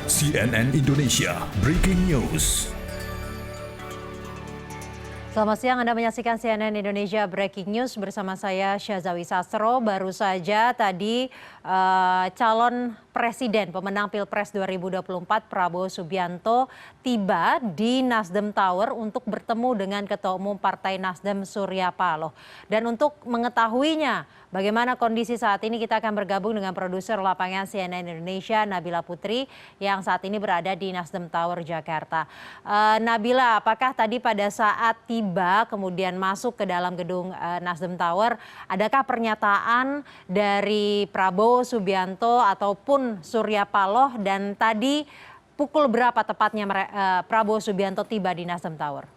CNN Indonesia Breaking News. Selamat siang, Anda menyaksikan CNN Indonesia Breaking News bersama saya Syazawi Sastro. Baru saja tadi calon presiden pemenang Pilpres 2024 Prabowo Subianto tiba di Nasdem Tower untuk bertemu dengan Ketua Umum Partai Nasdem Surya Paloh. Dan untuk mengetahuinya bagaimana kondisi saat ini, kita akan bergabung dengan produser lapangan CNN Indonesia Nabila Putri yang saat ini berada di Nasdem Tower Jakarta. Nabila, apakah tadi pada saat tiba kemudian masuk ke dalam gedung Nasdem Tower, adakah pernyataan dari Prabowo Subianto ataupun Surya Paloh, dan tadi pukul berapa tepatnya Prabowo Subianto tiba di Nasdem Tower?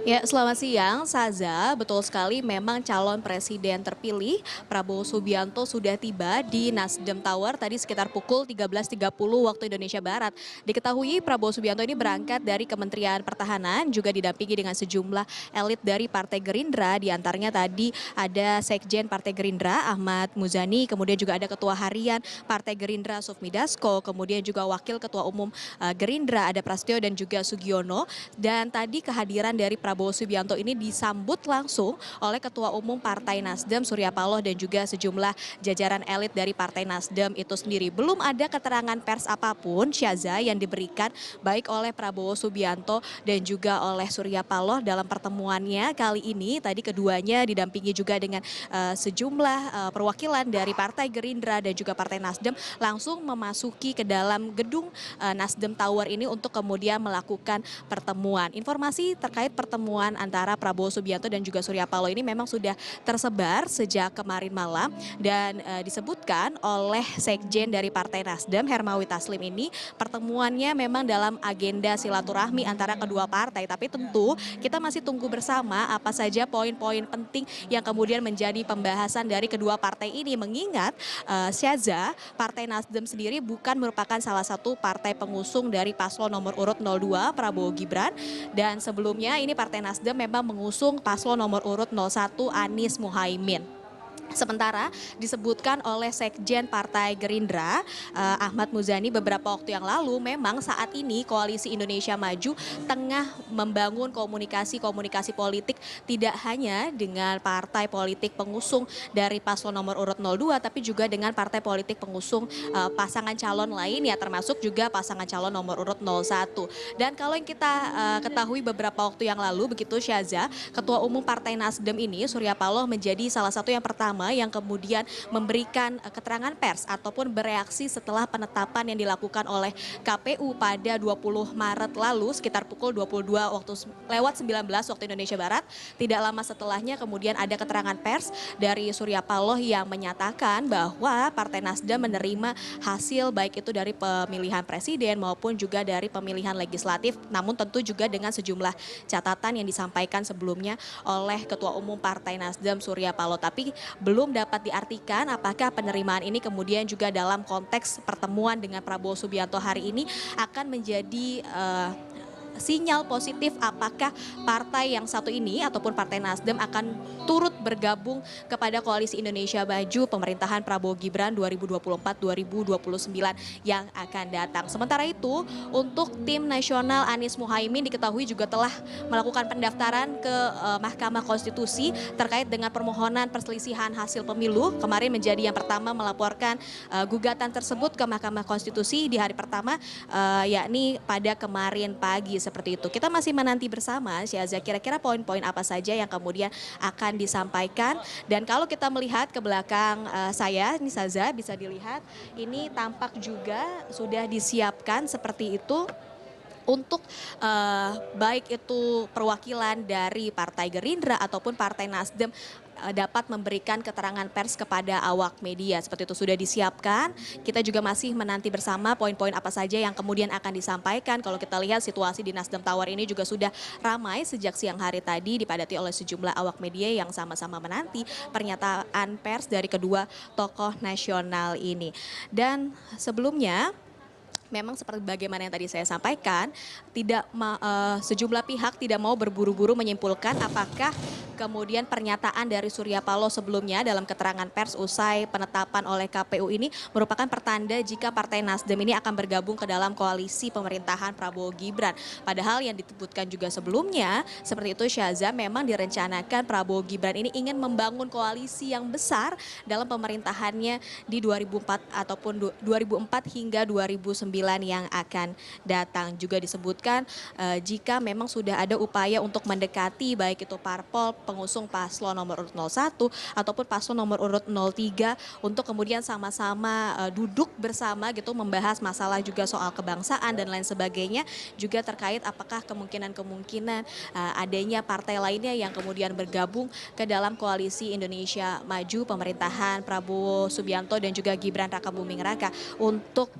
Ya, selamat siang, Saza. Betul sekali, memang calon presiden terpilih Prabowo Subianto sudah tiba di Nasdem Tower tadi sekitar pukul 13.30 waktu Indonesia Barat. Diketahui Prabowo Subianto ini berangkat dari Kementerian Pertahanan, juga didampingi dengan sejumlah elit dari Partai Gerindra. Di antaranya tadi ada Sekjen Partai Gerindra Ahmad Muzani, kemudian juga ada Ketua Harian Partai Gerindra Sufmi Dasko, kemudian juga Wakil Ketua Umum Gerindra ada Prasetyo dan juga Sugiono. Dan tadi kehadiran dari Prabowo Subianto ini disambut langsung oleh Ketua Umum Partai Nasdem Surya Paloh dan juga sejumlah jajaran elit dari Partai Nasdem itu sendiri. Belum ada keterangan pers apapun, Syaza, yang diberikan baik oleh Prabowo Subianto dan juga oleh Surya Paloh dalam pertemuannya kali ini. Tadi keduanya didampingi juga dengan sejumlah perwakilan dari Partai Gerindra dan juga Partai Nasdem langsung memasuki ke dalam gedung Nasdem Tower ini untuk kemudian melakukan pertemuan. Informasi terkait pertemuan antara Prabowo Subianto dan juga Surya Paloh ini memang sudah tersebar sejak kemarin malam, dan disebutkan oleh Sekjen dari Partai Nasdem Hermawi Taslim ini pertemuannya memang dalam agenda silaturahmi antara kedua partai. Tapi tentu kita masih tunggu bersama apa saja poin-poin penting yang kemudian menjadi pembahasan dari kedua partai ini, mengingat Syaza, Partai Nasdem sendiri bukan merupakan salah satu partai pengusung dari paslon nomor urut 02 Prabowo Gibran, dan sebelumnya ini Partai Nasdem memang mengusung paslon nomor urut 01 Anies Muhaimin. Sementara disebutkan oleh Sekjen Partai Gerindra Ahmad Muzani beberapa waktu yang lalu, memang saat ini Koalisi Indonesia Maju tengah membangun komunikasi politik tidak hanya dengan partai politik pengusung dari paslon nomor urut 02, tapi juga dengan partai politik pengusung pasangan calon lain, ya termasuk juga pasangan calon nomor urut 01. Dan kalau yang kita ketahui beberapa waktu yang lalu begitu, Syaza, Ketua Umum Partai Nasdem ini Surya Paloh menjadi salah satu yang pertama yang kemudian memberikan keterangan pers ataupun bereaksi setelah penetapan yang dilakukan oleh KPU pada 20 Maret lalu sekitar pukul 22 lewat 19 waktu Indonesia Barat. Tidak lama setelahnya kemudian ada keterangan pers dari Surya Paloh yang menyatakan bahwa Partai Nasdem menerima hasil baik itu dari pemilihan presiden maupun juga dari pemilihan legislatif, namun tentu juga dengan sejumlah catatan yang disampaikan sebelumnya oleh Ketua Umum Partai Nasdem Surya Paloh. Tapi belum dapat diartikan apakah penerimaan ini kemudian juga dalam konteks pertemuan dengan Prabowo Subianto hari ini akan menjadi sinyal positif apakah partai yang satu ini ataupun Partai Nasdem akan turut bergabung kepada Koalisi Indonesia Maju pemerintahan Prabowo Gibran 2024-2029 yang akan datang. Sementara itu, untuk tim nasional Anies Muhaimin diketahui juga telah melakukan pendaftaran ke Mahkamah Konstitusi terkait dengan permohonan perselisihan hasil pemilu. Kemarin menjadi yang pertama melaporkan gugatan tersebut ke Mahkamah Konstitusi di hari pertama, yakni pada kemarin pagi. Seperti itu. Kita masih menanti bersama, Syaza, kira-kira poin-poin apa saja yang kemudian akan disampaikan. Dan kalau kita melihat ke belakang saya, ini Syaza bisa dilihat, ini tampak juga sudah disiapkan seperti itu untuk baik itu perwakilan dari Partai Gerindra ataupun Partai Nasdem dapat memberikan keterangan pers kepada awak media. Seperti itu sudah disiapkan. Kita juga masih menanti bersama poin-poin apa saja yang kemudian akan disampaikan. Kalau kita lihat situasi di Nasdem Tower ini juga sudah ramai sejak siang hari tadi, dipadati oleh sejumlah awak media yang sama-sama menanti pernyataan pers dari kedua tokoh nasional ini. Dan sebelumnya memang seperti bagaimana yang tadi saya sampaikan, sejumlah pihak tidak mau berburu-buru menyimpulkan apakah kemudian pernyataan dari Surya Paloh sebelumnya dalam keterangan pers usai penetapan oleh KPU ini merupakan pertanda jika Partai Nasdem ini akan bergabung ke dalam koalisi pemerintahan Prabowo Gibran. Padahal yang disebutkan juga sebelumnya, seperti itu Syaza, memang direncanakan Prabowo Gibran ini ingin membangun koalisi yang besar dalam pemerintahannya di 2004 ataupun 2004 hingga 2009 yang akan datang. Juga disebutkan jika memang sudah ada upaya untuk mendekati baik itu parpol pengusung paslon nomor urut 01 ataupun paslon nomor urut 03 untuk kemudian sama-sama duduk bersama gitu membahas masalah juga soal kebangsaan dan lain sebagainya, juga terkait apakah kemungkinan adanya partai lainnya yang kemudian bergabung ke dalam koalisi Indonesia Maju pemerintahan Prabowo Subianto dan juga Gibran Rakabuming Raka untuk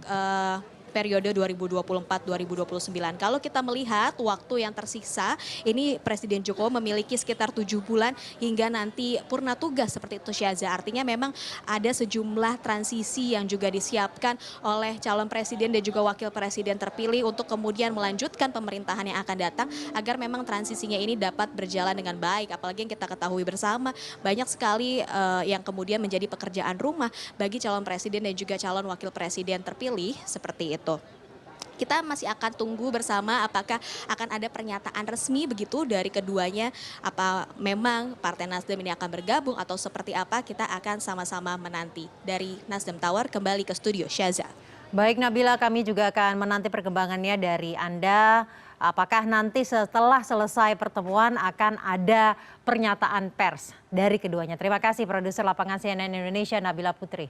periode 2024-2029. Kalau kita melihat waktu yang tersisa, ini Presiden Jokowi memiliki sekitar 7 bulan hingga nanti purna tugas seperti itu Syaza. Artinya memang ada sejumlah transisi yang juga disiapkan oleh calon presiden dan juga wakil presiden terpilih untuk kemudian melanjutkan pemerintahan yang akan datang agar memang transisinya ini dapat berjalan dengan baik. Apalagi yang kita ketahui bersama banyak sekali yang kemudian menjadi pekerjaan rumah bagi calon presiden dan juga calon wakil presiden terpilih seperti itu. Kita masih akan tunggu bersama apakah akan ada pernyataan resmi begitu dari keduanya, apa memang Partai Nasdem ini akan bergabung atau seperti apa, kita akan sama-sama menanti. Dari Nasdem Tower kembali ke studio, Syaza. Baik Nabila, kami juga akan menanti perkembangannya dari Anda. Apakah nanti setelah selesai pertemuan akan ada pernyataan pers dari keduanya. Terima kasih produser lapangan CNN Indonesia Nabila Putri.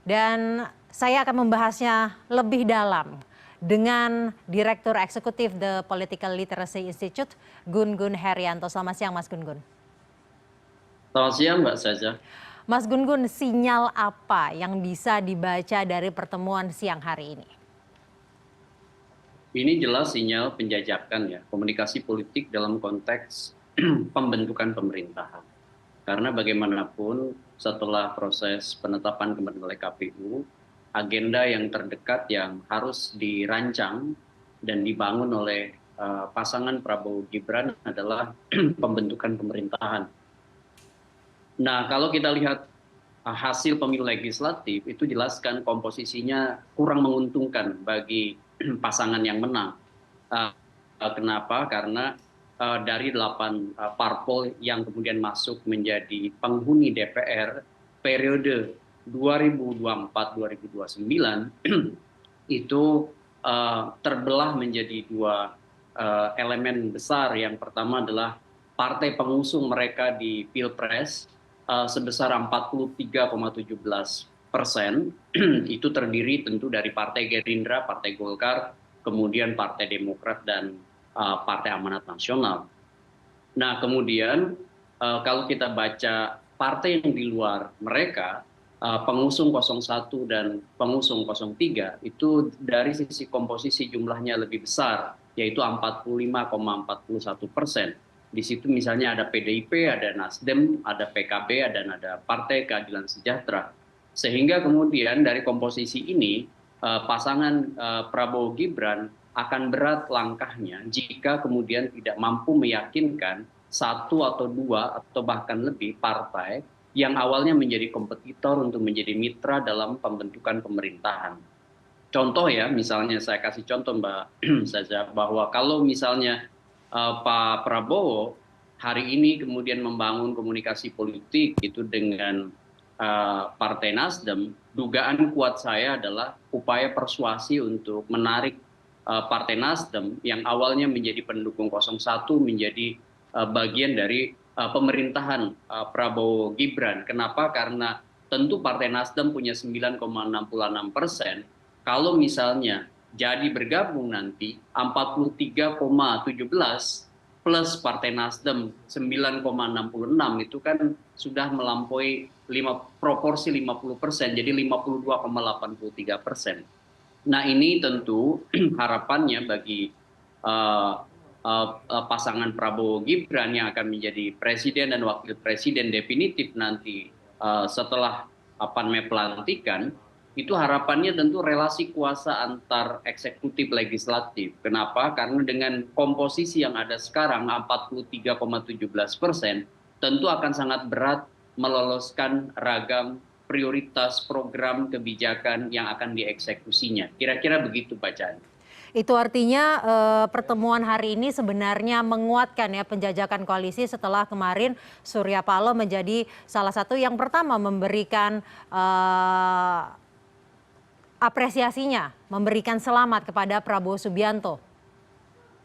Dan saya akan membahasnya lebih dalam dengan Direktur Eksekutif The Political Literacy Institute, Gun Gun Herianto. Selamat siang Mas Gun Gun. Selamat siang Mbak Saja. Mas Gun Gun, sinyal apa yang bisa dibaca dari pertemuan siang hari ini? Ini jelas sinyal penjajakan ya, komunikasi politik dalam konteks pembentukan pemerintahan. Karena bagaimanapun setelah proses penetapan kemarin oleh KPU, agenda yang terdekat yang harus dirancang dan dibangun oleh pasangan Prabowo Gibran adalah pembentukan pemerintahan. Nah, kalau kita lihat hasil pemilu legislatif itu jelaskan komposisinya kurang menguntungkan bagi pasangan yang menang. Kenapa? Karena dari 8 parpol yang kemudian masuk menjadi penghuni DPR periode 2024-2029 itu terbelah menjadi 2 elemen besar. Yang pertama adalah partai pengusung mereka di Pilpres sebesar 43,17%. Itu terdiri tentu dari Partai Gerindra, Partai Golkar, kemudian Partai Demokrat dan Partai Amanat Nasional. Nah, kemudian kalau kita baca partai yang di luar mereka, pengusung 01 dan pengusung 03 itu dari sisi komposisi jumlahnya lebih besar, yaitu 45,41%. Di situ misalnya ada PDIP, ada Nasdem, ada PKB, dan ada Partai Keadilan Sejahtera. Sehingga kemudian dari komposisi ini pasangan Prabowo Gibran akan berat langkahnya jika kemudian tidak mampu meyakinkan 1 atau 2 atau bahkan lebih partai yang awalnya menjadi kompetitor untuk menjadi mitra dalam pembentukan pemerintahan. Contoh ya, misalnya saya kasih contoh Mbak Saja, bahwa kalau misalnya Pak Prabowo hari ini kemudian membangun komunikasi politik itu dengan Partai Nasdem, dugaan kuat saya adalah upaya persuasi untuk menarik Partai Nasdem yang awalnya menjadi pendukung 01 menjadi bagian dari pemerintahan Prabowo Gibran. Kenapa? Karena tentu Partai Nasdem punya 9,66%. Kalau misalnya jadi bergabung nanti 43,17 plus Partai Nasdem 9,66 itu kan sudah melampaui proporsi 50%, jadi 52,83%. Nah, ini tentu harapannya bagi pasangan Prabowo Gibran yang akan menjadi presiden dan wakil presiden definitif nanti setelah pelantikan, itu harapannya tentu relasi kuasa antar eksekutif legislatif. Kenapa? Karena dengan komposisi yang ada sekarang 43,17%, tentu akan sangat berat meloloskan ragam prioritas program kebijakan yang akan dieksekusinya. Kira-kira begitu bacaan. Itu artinya pertemuan hari ini sebenarnya menguatkan ya penjajakan koalisi setelah kemarin Surya Paloh menjadi salah satu yang pertama memberikan apresiasinya, memberikan selamat kepada Prabowo Subianto.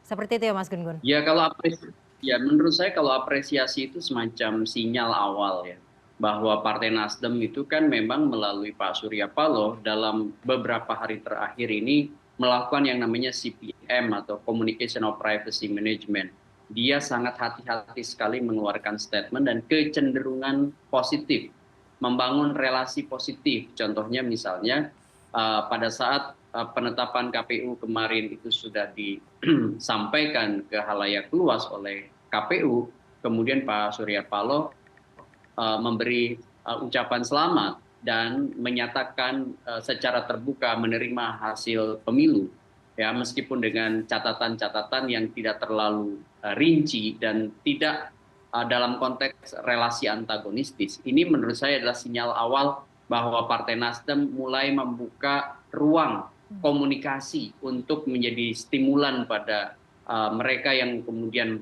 Seperti itu ya Mas Gun Gun? Ya menurut saya kalau apresiasi itu semacam sinyal awal ya, bahwa Partai Nasdem itu kan memang melalui Pak Surya Paloh dalam beberapa hari terakhir ini melakukan yang namanya CPM atau Communication of Privacy Management. Dia sangat hati-hati sekali mengeluarkan statement dan kecenderungan positif, membangun relasi positif. Contohnya misalnya pada saat penetapan KPU kemarin itu sudah disampaikan ke halayak luas oleh KPU, kemudian Pak Surya Paloh memberi ucapan selamat dan menyatakan secara terbuka menerima hasil pemilu, ya meskipun dengan catatan-catatan yang tidak terlalu rinci dan tidak dalam konteks relasi antagonistis. Ini menurut saya adalah sinyal awal bahwa Partai Nasdem mulai membuka ruang komunikasi untuk menjadi stimulan pada mereka yang kemudian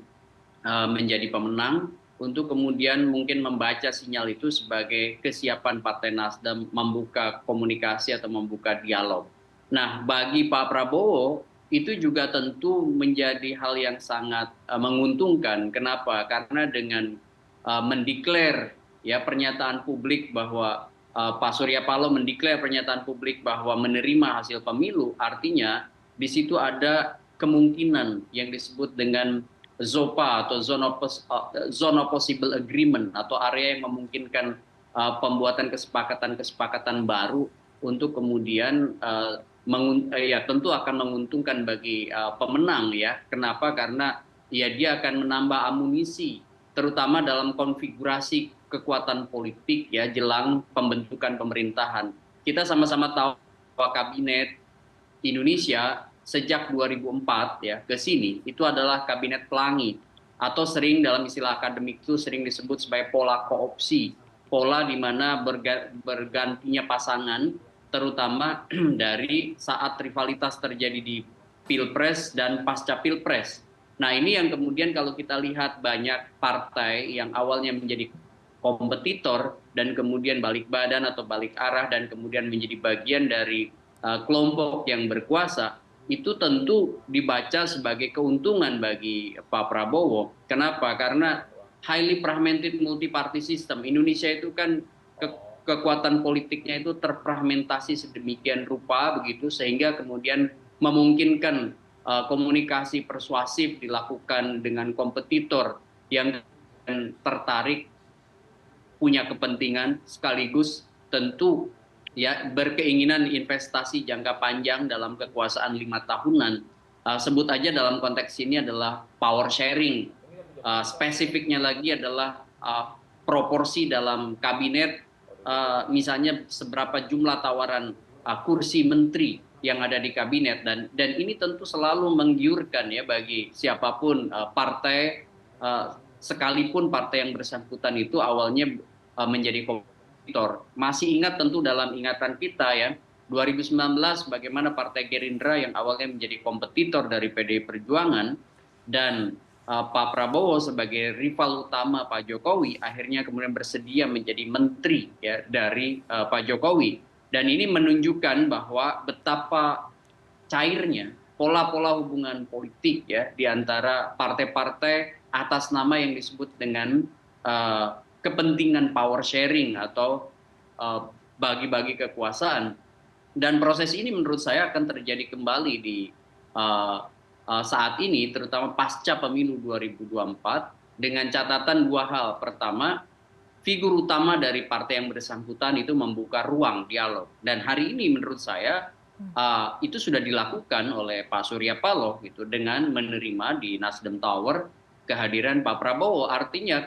menjadi pemenang, untuk kemudian mungkin membaca sinyal itu sebagai kesiapan Partai Nasdem membuka komunikasi atau membuka dialog. Nah, bagi Pak Prabowo itu juga tentu menjadi hal yang sangat menguntungkan. Kenapa? Karena dengan mendeklar ya pernyataan publik bahwa Pak Surya Paloh mendeklar pernyataan publik bahwa menerima hasil pemilu, artinya di situ ada kemungkinan yang disebut dengan ZOPA atau Zone of Possible Agreement atau area yang memungkinkan pembuatan kesepakatan-kesepakatan baru untuk kemudian ya tentu akan menguntungkan bagi pemenang ya. Kenapa? Karena ya dia akan menambah amunisi terutama dalam konfigurasi kekuatan politik ya jelang pembentukan pemerintahan. Kita sama-sama tahu bahwa kabinet Indonesia sejak 2004 ya ke sini itu adalah kabinet pelangi atau sering dalam istilah akademik itu sering disebut sebagai pola koopsi, pola di mana bergantinya pasangan terutama dari saat rivalitas terjadi di Pilpres dan pasca Pilpres. Nah, ini yang kemudian kalau kita lihat banyak partai yang awalnya menjadi kompetitor dan kemudian balik badan atau balik arah dan kemudian menjadi bagian dari kelompok yang berkuasa, itu tentu dibaca sebagai keuntungan bagi Pak Prabowo. Kenapa? Karena highly fragmented multi-party system. Indonesia itu kan kekuatan politiknya itu terfragmentasi sedemikian rupa begitu sehingga kemudian memungkinkan komunikasi persuasif dilakukan dengan kompetitor yang tertarik punya kepentingan sekaligus tentu ya berkeinginan investasi jangka panjang dalam kekuasaan 5 tahunan. Sebut aja dalam konteks ini adalah power sharing. Spesifiknya lagi adalah proporsi dalam kabinet, misalnya seberapa jumlah tawaran kursi menteri yang ada di kabinet dan ini tentu selalu menggiurkan ya bagi siapapun partai, sekalipun partai yang bersangkutan itu awalnya menjadi kompetitor. Masih ingat tentu dalam ingatan kita ya 2019 bagaimana Partai Gerindra yang awalnya menjadi kompetitor dari PDI Perjuangan dan Pak Prabowo sebagai rival utama Pak Jokowi akhirnya kemudian bersedia menjadi menteri ya dari Pak Jokowi. Dan ini menunjukkan bahwa betapa cairnya pola-pola hubungan politik ya di antara partai-partai atas nama yang disebut dengan kepentingan power sharing atau bagi-bagi kekuasaan. Dan proses ini menurut saya akan terjadi kembali di saat ini, terutama pasca pemilu 2024, dengan catatan dua hal. Pertama, figur utama dari partai yang bersangkutan itu membuka ruang dialog. Dan hari ini menurut saya itu sudah dilakukan oleh Pak Surya Paloh gitu, dengan menerima di Nasdem Tower kehadiran Pak Prabowo. Artinya